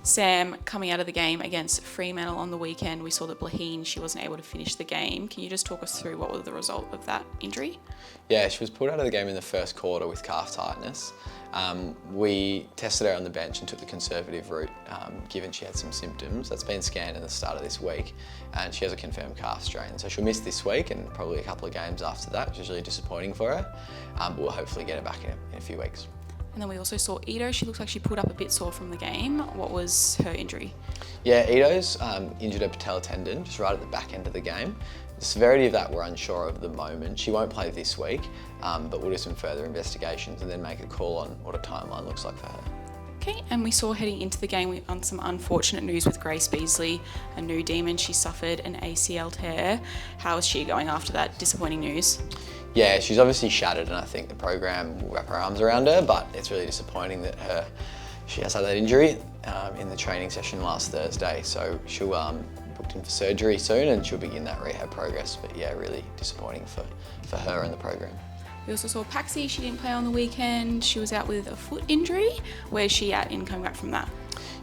Sam, coming out of the game against Fremantle on the weekend, we saw that Blaheen, she wasn't able to finish the game. Can you just talk us through what was the result of that injury? Yeah, she was pulled out of the game in the first quarter with calf tightness. We tested her on the bench and took the conservative route, given she had some symptoms. That's been scanned at the start of this week, and she has a confirmed calf strain. So she'll miss this week and probably a couple of games after that, which is really disappointing for her. But we'll hopefully get her back in a few weeks. And then we also saw Edo. She looks like she pulled up a bit sore from the game. What was her injury? Yeah, Edo's injured her patellar tendon just right at the back end of the game. The severity of that we're unsure of at the moment. She won't play this week, but we'll do some further investigations and then make a call on what a timeline looks like for her. Okay, and we saw heading into the game on some unfortunate news with Grace Beasley, a new demon. She suffered an ACL tear. How is she going after that disappointing news? Yeah, she's obviously shattered, and I think the program will wrap her arms around her, but it's really disappointing that she has had that injury in the training session last Thursday. So she'll booked in for surgery soon and she'll begin that rehab progress. But yeah, really disappointing for her and the program. We also saw Paxi. She didn't play on the weekend. She was out with a foot injury. Where's she at in coming back from that?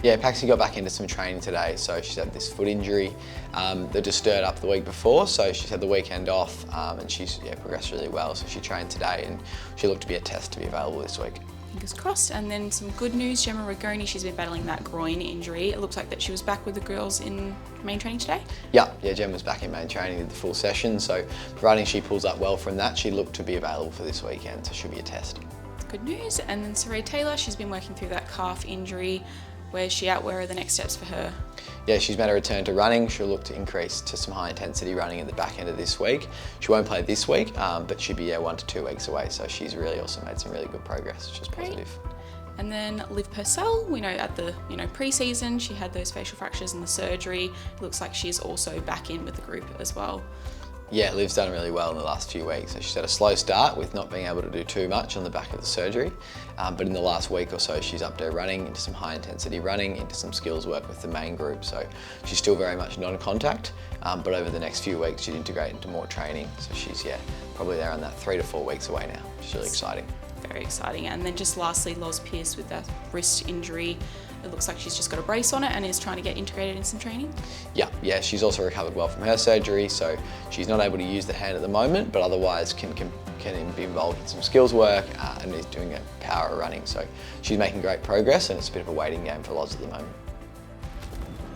Yeah, Paxi got back into some training today, so she's had this foot injury that just stirred up the week before, so she's had the weekend off and she's progressed really well. So she trained today and she looked to be a test to be available this week. Fingers crossed. And then some good news, Gemma Rigoni, she's been battling that groin injury. It looks like that she was back with the girls in main training today? Yeah, Gemma's back in main training with the full session, so providing she pulls up well from that, she looked to be available for this weekend, so she'll be a test. Good news. And then Saray Taylor, she's been working through that calf injury. Where's she at? Where are the next steps for her? Yeah, she's made a return to running. She'll look to increase to some high intensity running at the back end of this week. She won't play this week, but she'll be 1 to 2 weeks away. So she's really also made some really good progress, which is positive. Great. And then Liv Purcell, we know at the pre-season she had those facial fractures and the surgery. It looks like she's also back in with the group as well. Yeah, Liv's done really well in the last few weeks. So she's had a slow start with not being able to do too much on the back of the surgery. But in the last week or so, she's upped her running into some high intensity running, into some skills work with the main group. So she's still very much non-contact, but over the next few weeks, she'd integrate into more training. So she's, probably there on that 3 to 4 weeks away now, which is really exciting. Very exciting. And then just lastly, Loz Pearce with that wrist injury. It looks like she's just got a brace on it and is trying to get integrated in some training. Yeah, she's also recovered well from her surgery, so she's not able to use the hand at the moment, but otherwise can be involved in some skills work and is doing a power running. So she's making great progress, and it's a bit of a waiting game for Loz at the moment.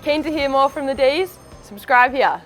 Keen to hear more from the Ds? Subscribe here.